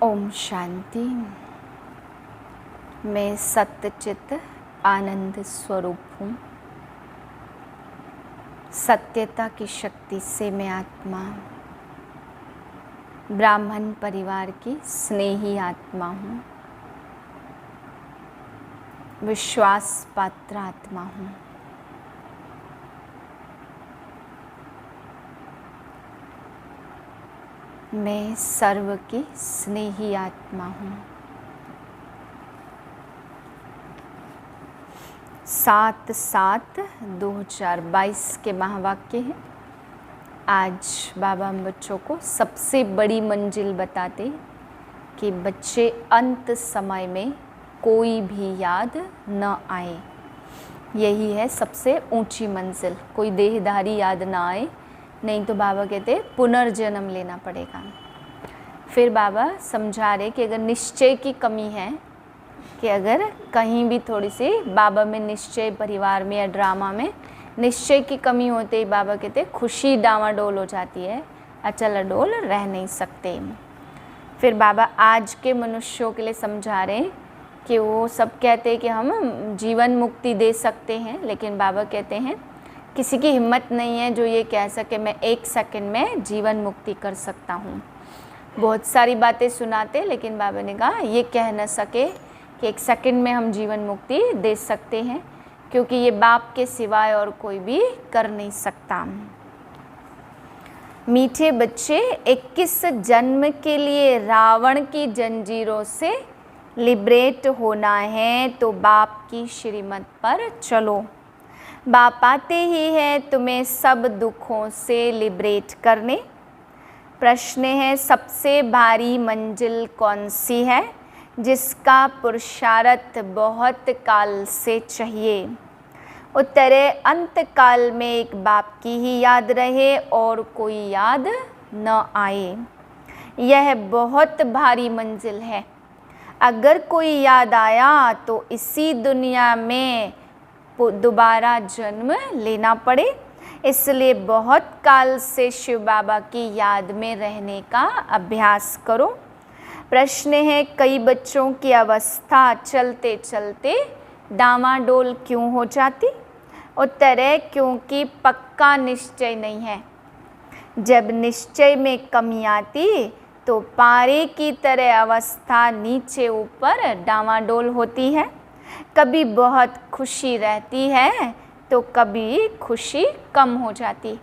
ओम शांति। मैं सत्यचित आनंद स्वरूप हूँ। सत्यता की शक्ति से मैं आत्मा, ब्राह्मण परिवार की स्नेही आत्मा हूँ, विश्वास पात्र आत्मा हूँ। मैं सर्व की स्नेही आत्मा हूँ। 7/7/2022 के महावाक्य हैं। आज बाबा हम बच्चों को सबसे बड़ी मंजिल बताते कि बच्चे अंत समय में कोई भी याद न आए। यही है सबसे ऊंची मंजिल। कोई देहधारी याद ना आए, नहीं तो बाबा कहते पुनर्जन्म लेना पड़ेगा। फिर बाबा समझा रहे कि अगर निश्चय की कमी है, कि अगर कहीं भी थोड़ी सी बाबा में निश्चय, परिवार में या ड्रामा में निश्चय की कमी होते ही बाबा कहते खुशी डावाडोल हो जाती है, अचल अडोल रह नहीं सकते। फिर बाबा आज के मनुष्यों के लिए समझा रहे हैं कि वो सब कहते हैं कि हम जीवन मुक्ति दे सकते हैं, लेकिन बाबा कहते हैं किसी की हिम्मत नहीं है जो ये कह सके मैं 1 सेकंड में जीवन मुक्ति कर सकता हूँ। बहुत सारी बातें सुनाते, लेकिन बाबा ने कहा ये कह न सके कि 1 सेकंड में हम जीवन मुक्ति दे सकते हैं, क्योंकि ये बाप के सिवाय और कोई भी कर नहीं सकता। मीठे बच्चे, 21 जन्म के लिए रावण की जंजीरों से लिबरेट होना है तो बाप की श्रीमत पर चलो। बाप आते ही है तुम्हें सब दुखों से लिबरेट करने। प्रश्न है सबसे भारी मंजिल कौन सी है जिसका पुरुषार्थ बहुत काल से चाहिए। उत्तर है अंत काल में एक बाप की ही याद रहे और कोई याद न आए। यह बहुत भारी मंजिल है। अगर कोई याद आया तो इसी दुनिया में दोबारा जन्म लेना पड़े। इसलिए बहुत काल से शिव बाबा की याद में रहने का अभ्यास करो। प्रश्न है कई बच्चों की अवस्था चलते चलते डामाडोल क्यों हो जाती। उत्तर है क्योंकि पक्का निश्चय नहीं है। जब निश्चय में कमी आती तो पारे की तरह अवस्था नीचे ऊपर डामाडोल होती है। कभी बहुत खुशी रहती है तो कभी खुशी कम हो जाती।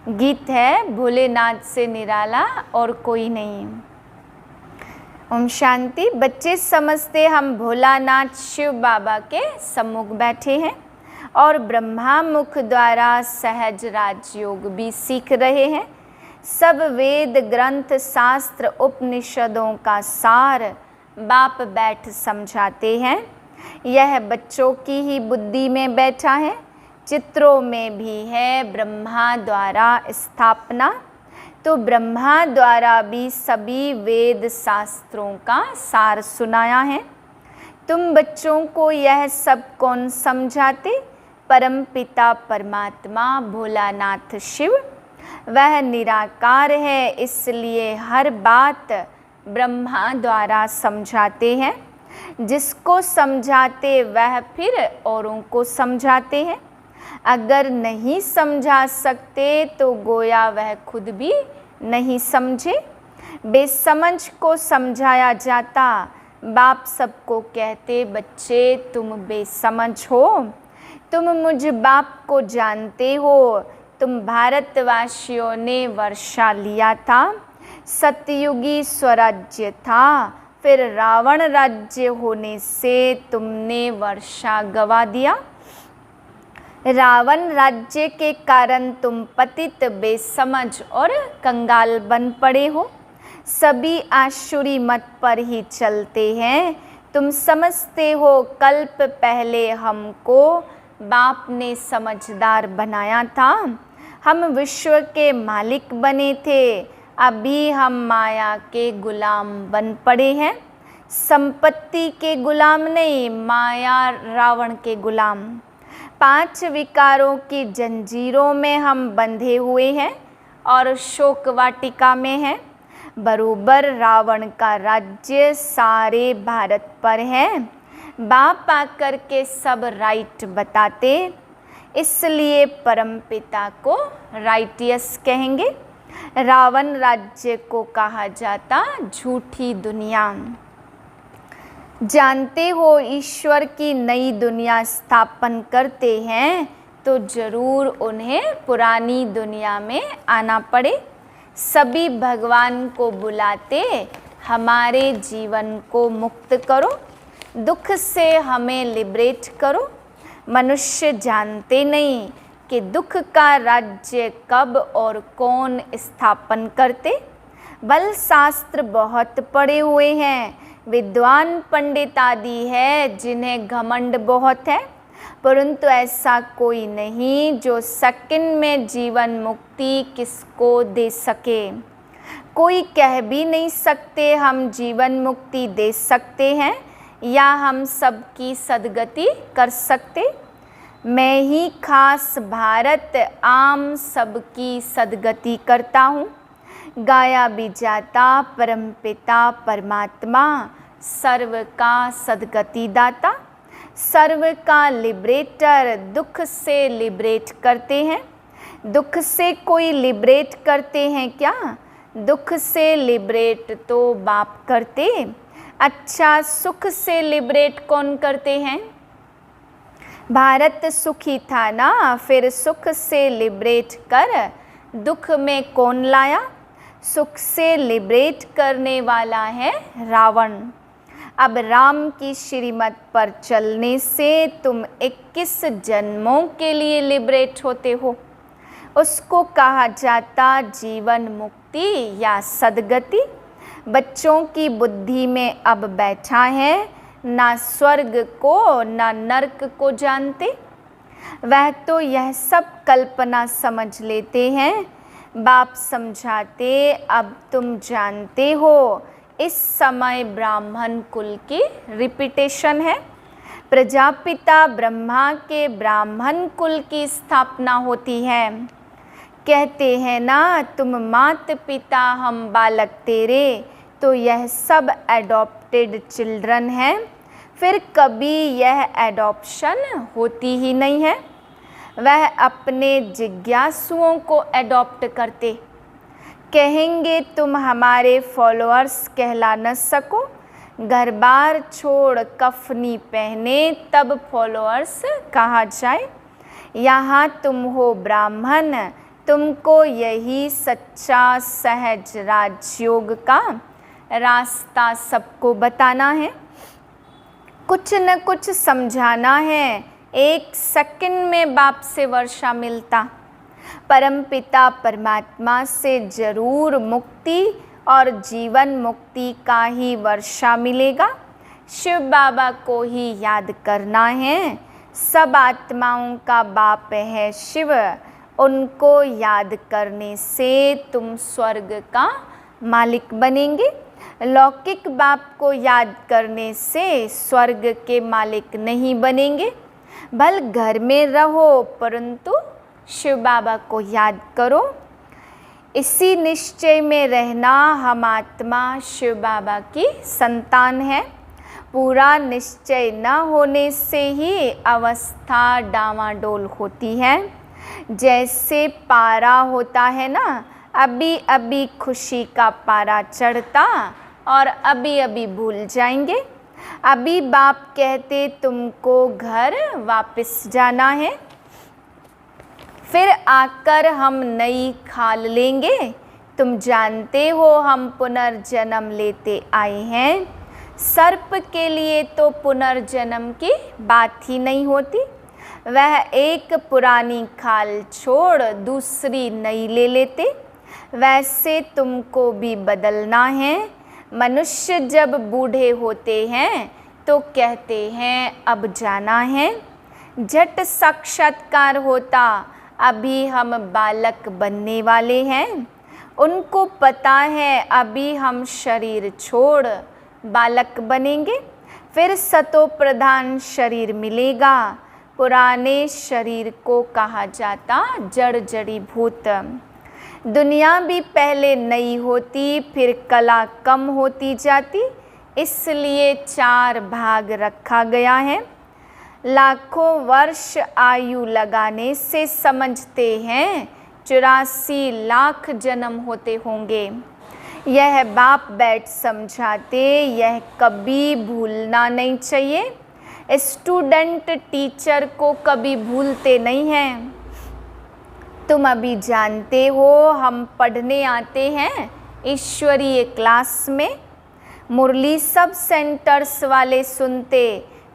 गीत है भोलेनाथ से निराला और कोई नहीं। ओम शांति। बच्चे समझते हम भोलानाथ शिव बाबा के सम्मुख बैठे हैं और ब्रह्मा मुख द्वारा सहज राजयोग भी सीख रहे हैं। सब वेद ग्रंथ शास्त्र उपनिषदों का सार बाप बैठ समझाते हैं। यह बच्चों की ही बुद्धि में बैठा है, चित्रों में भी है ब्रह्मा द्वारा स्थापना। तो ब्रह्मा द्वारा भी सभी वेद शास्त्रों का सार सुनाया है। तुम बच्चों को यह सब कौन समझाते। परम पिता परमात्मा भोलानाथ शिव, वह निराकार है, इसलिए हर बात ब्रह्मा द्वारा समझाते हैं। जिसको समझाते वह फिर औरों को समझाते हैं। अगर नहीं समझा सकते तो गोया वह खुद भी नहीं समझे। बेसमझ को समझाया जाता। बाप सबको कहते बच्चे तुम बेसमझ हो, तुम मुझ बाप को जानते हो। तुम भारतवासियों ने वर्षा लिया था, सतयुगी स्वराज्य था, फिर रावण राज्य होने से तुमने वर्षा गवा दिया। रावण राज्य के कारण तुम पतित, बेसमझ और कंगाल बन पड़े हो। सभी आसुरी मत पर ही चलते हैं। तुम समझते हो कल्प पहले हमको बाप ने समझदार बनाया था। हम विश्व के मालिक बने थे, अभी हम माया के गुलाम बन पड़े हैं। संपत्ति के गुलाम नहीं, माया रावण के गुलाम। 5 विकारों की जंजीरों में हम बंधे हुए हैं और शोक वाटिका में हैं। बरोबर रावण का राज्य सारे भारत पर है। बाप आकर के सब राइट बताते, इसलिए परमपिता को राइटियस कहेंगे। रावण राज्य को कहा जाता झूठी दुनिया। जानते हो ईश्वर की नई दुनिया स्थापन करते हैं तो जरूर उन्हें पुरानी दुनिया में आना पड़े। सभी भगवान को बुलाते, हमारे जीवन को मुक्त करो, दुख से हमें लिबरेट करो। मनुष्य जानते नहीं कि दुख का राज्य कब और कौन स्थापन करते। बल शास्त्र बहुत पढ़े हुए हैं, विद्वान पंडित आदि है जिन्हें घमंड बहुत है, परंतु ऐसा कोई नहीं जो सेकंड में जीवन मुक्ति किसको दे सके। कोई कह भी नहीं सकते हम जीवन मुक्ति दे सकते हैं या हम सबकी सदगति कर सकते। मैं ही खास भारत आम सबकी सदगति करता हूँ। गाया भी जाता परमपिता परमात्मा, सर्व का सदगति दाता, सर्व का लिबरेटर, दुख से लिबरेट करते हैं। दुख से कोई लिबरेट करते हैं क्या? दुख से लिबरेट तो बाप करते। अच्छा, सुख से लिबरेट कौन करते हैं? भारत सुखी था ना, फिर सुख से लिबरेट कर दुख में कौन लाया? सुख से लिबरेट करने वाला है रावण। अब राम की श्रीमत पर चलने से तुम 21 जन्मों के लिए लिबरेट होते हो। उसको कहा जाता जीवन मुक्ति या सदगति। बच्चों की बुद्धि में अब बैठा है, ना स्वर्ग को ना नरक को जानते। वह तो यह सब कल्पना समझ लेते हैं। बाप समझाते, अब तुम जानते हो इस समय ब्राह्मण कुल की रिपीटेशन है। प्रजापिता ब्रह्मा के ब्राह्मण कुल की स्थापना होती है। कहते हैं ना, तुम मात पिता हम बालक तेरे, तो यह सब एडॉप्टेड चिल्ड्रन हैं। फिर कभी यह एडॉप्शन होती ही नहीं है। वह अपने जिज्ञासुओं को एडॉप्ट करते। कहेंगे तुम हमारे फॉलोअर्स कहला न सको, घर बार छोड़ कफनी पहने तब फॉलोअर्स कहा जाए। यहाँ तुम हो ब्राह्मण, तुमको यही सच्चा सहज राजयोग का रास्ता सबको बताना है, कुछ न कुछ समझाना है। एक सेकंड में बाप से वर्षा मिलता। परमपिता परमात्मा से जरूर मुक्ति और जीवन मुक्ति का ही वर्षा मिलेगा। शिव बाबा को ही याद करना है। सब आत्माओं का बाप है शिव, उनको याद करने से तुम स्वर्ग का मालिक बनेंगे। लौकिक बाप को याद करने से स्वर्ग के मालिक नहीं बनेंगे। भल घर में रहो परंतु शिव बाबा को याद करो। इसी निश्चय में रहना, हम आत्मा शिव बाबा की संतान है। पूरा निश्चय न होने से ही अवस्था डामाडोल होती है। जैसे पारा होता है ना, अभी अभी खुशी का पारा चढ़ता और अभी अभी भूल जाएंगे। अभी बाप कहते तुमको घर वापस जाना है, फिर आकर हम नई खाल लेंगे। तुम जानते हो हम पुनर्जन्म लेते आए हैं। सर्प के लिए तो पुनर्जन्म की बात ही नहीं होती। वह एक पुरानी खाल छोड़ दूसरी नई ले लेते। वैसे तुमको भी बदलना है। मनुष्य जब बूढ़े होते हैं तो कहते हैं अब जाना है। झट साक्षात्कार होता, अभी हम बालक बनने वाले हैं। उनको पता है अभी हम शरीर छोड़ बालक बनेंगे, फिर सतो प्रधान शरीर मिलेगा। पुराने शरीर को कहा जाता जड़ जड़ी भूत। दुनिया भी पहले नई होती, फिर कला कम होती जाती, इसलिए 4 भाग रखा गया है। लाखों वर्ष आयु लगाने से समझते हैं 84 लाख जन्म होते होंगे। यह बाप बैठ समझाते, यह कभी भूलना नहीं चाहिए। स्टूडेंट टीचर को कभी भूलते नहीं हैं। तुम अभी जानते हो हम पढ़ने आते हैं ईश्वरीय क्लास में। मुरली सब सेंटर्स वाले सुनते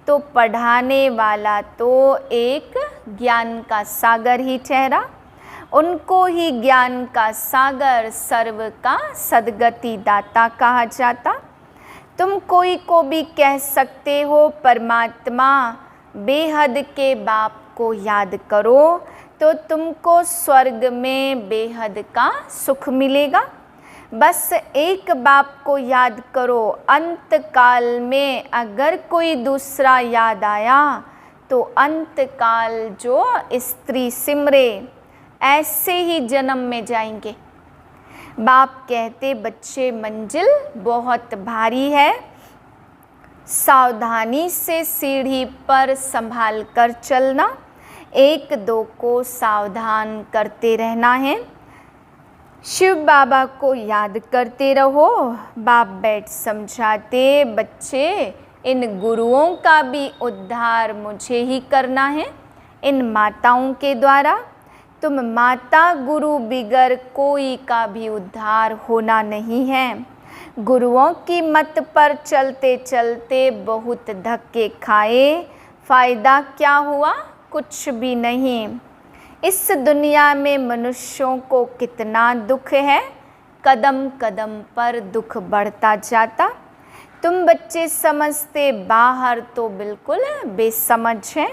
तो पढ़ाने वाला तो एक ज्ञान का सागर ही ठहरा। उनको ही ज्ञान का सागर, सर्व का सद्गति दाता कहा जाता। तुम कोई को भी कह सकते हो परमात्मा बेहद के बाप को याद करो तो तुमको स्वर्ग में बेहद का सुख मिलेगा। बस एक बाप को याद करो, अंत काल में अगर कोई दूसरा याद आया तो अंत काल जो स्त्री सिमरे ऐसे ही जन्म में जाएंगे। बाप कहते बच्चे मंजिल बहुत भारी है, सावधानी से सीढ़ी पर संभाल कर चलना, 1-2 को सावधान करते रहना है। शिव बाबा को याद करते रहो। बाप बैठ समझाते बच्चे इन गुरुओं का भी उद्धार मुझे ही करना है, इन माताओं के द्वारा। तुम माता गुरु बिगर कोई का भी उद्धार होना नहीं है। गुरुओं की मत पर चलते चलते बहुत धक्के खाए, फ़ायदा क्या हुआ? कुछ भी नहीं। इस दुनिया में मनुष्यों को कितना दुख है, कदम कदम पर दुख बढ़ता जाता। तुम बच्चे समझते, बाहर तो बिल्कुल बेसमझ हैं,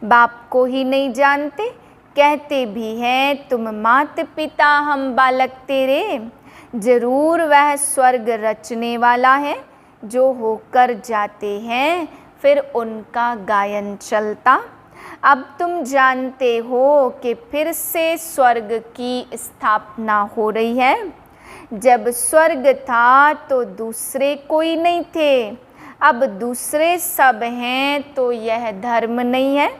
बाप को ही नहीं जानते। कहते भी हैं तुम मात पिता हम बालक तेरे, जरूर वह स्वर्ग रचने वाला है। जो होकर जाते हैं फिर उनका गायन चलता। अब तुम जानते हो कि फिर से स्वर्ग की स्थापना हो रही है। जब स्वर्ग था तो दूसरे कोई नहीं थे, अब दूसरे सब हैं तो यह धर्म नहीं है,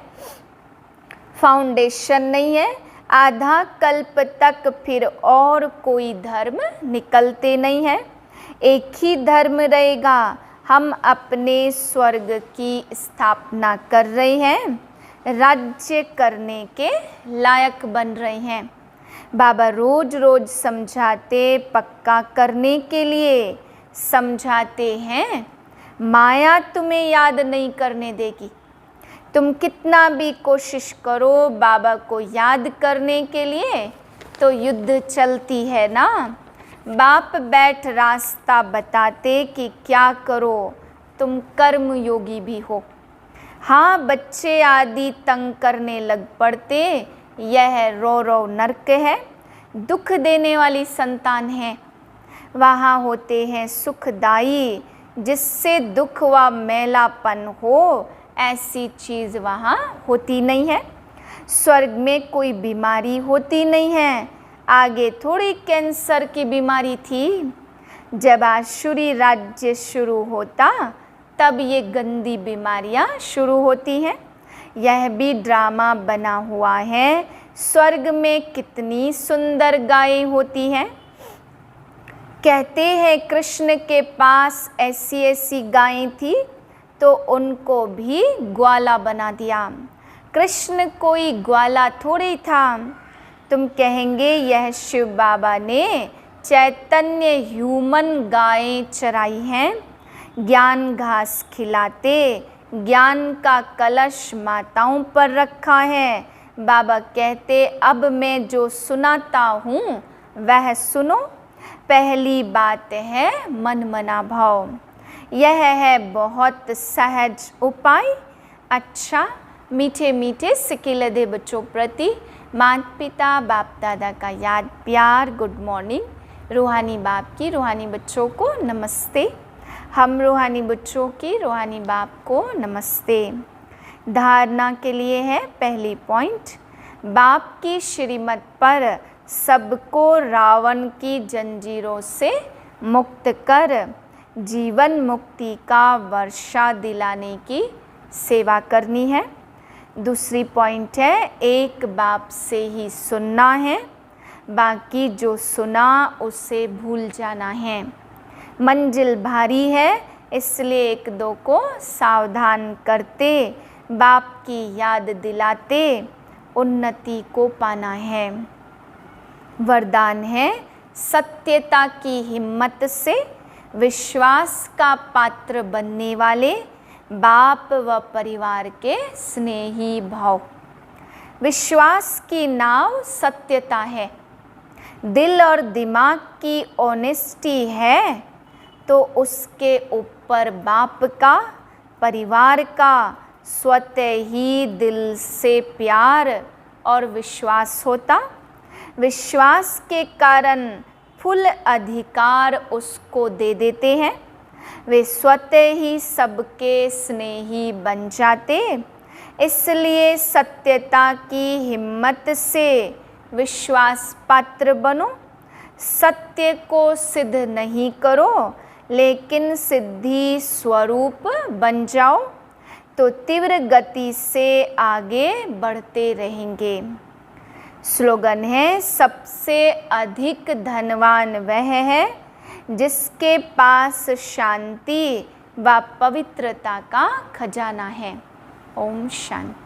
फाउंडेशन नहीं है। आधा कल्प तक फिर और कोई धर्म निकलते नहीं है, एक ही धर्म रहेगा। हम अपने स्वर्ग की स्थापना कर रहे हैं, राज्य करने के लायक बन रहे हैं। बाबा रोज रोज समझाते, पक्का करने के लिए समझाते हैं। माया तुम्हें याद नहीं करने देगी। तुम कितना भी कोशिश करो बाबा को याद करने के लिए तो युद्ध चलती है ना। बाप बैठ रास्ता बताते कि क्या करो, तुम कर्म योगी भी हो। हाँ, बच्चे आदि तंग करने लग पड़ते, यह रो रो नरक है, दुख देने वाली संतान है। वहाँ होते हैं सुखदाई, जिससे दुख व मैलापन हो ऐसी चीज़ वहाँ होती नहीं है। स्वर्ग में कोई बीमारी होती नहीं है। आगे थोड़ी कैंसर की बीमारी थी। जब आसुरी राज्य शुरू होता तब ये गंदी बीमारियाँ शुरू होती हैं। यह भी ड्रामा बना हुआ है। स्वर्ग में कितनी सुंदर गायें होती हैं। कहते हैं कृष्ण के पास ऐसी ऐसी गायें थी तो उनको भी ग्वाला बना दिया। कृष्ण कोई ग्वाला थोड़ी था। तुम कहेंगे यह शिव बाबा ने चैतन्य ह्यूमन गायें चराई हैं, ज्ञान घास खिलाते, ज्ञान का कलश माताओं पर रखा है। बाबा कहते अब मैं जो सुनाता हूँ वह सुनो। पहली बात है मन मना भाव, यह है बहुत सहज उपाय। अच्छा, मीठे मीठे सिकिलधे बच्चों प्रति माता पिता बाप दादा का याद प्यार, गुड मॉर्निंग। रूहानी बाप की रूहानी बच्चों को नमस्ते। हम रूहानी बच्चों की रूहानी बाप को नमस्ते। धारणा के लिए है पहली पॉइंट, बाप की श्रीमत पर सबको रावण की जंजीरों से मुक्त कर जीवन मुक्ति का वर्षा दिलाने की सेवा करनी है। दूसरी पॉइंट है, एक बाप से ही सुनना है, बाकी जो सुना उसे भूल जाना है। मंजिल भारी है, इसलिए एक दो को सावधान करते, बाप की याद दिलाते उन्नति को पाना है। वरदान है, सत्यता की हिम्मत से विश्वास का पात्र बनने वाले बाप व परिवार के स्नेही भाव। विश्वास की नाव सत्यता है, दिल और दिमाग की ऑनेस्टी है, तो उसके ऊपर बाप का, परिवार का स्वतः ही दिल से प्यार और विश्वास होता। विश्वास के कारण फुल अधिकार उसको दे देते हैं, वे स्वतः ही सबके स्नेही बन जाते। इसलिए सत्यता की हिम्मत से विश्वास पात्र बनो। सत्य को सिद्ध नहीं करो, लेकिन सिद्धि स्वरूप बन जाओ, तो तीव्र गति से आगे बढ़ते रहेंगे। स्लोगन है, सबसे अधिक धनवान वह है जिसके पास शांति व पवित्रता का खजाना है। ओम शांति।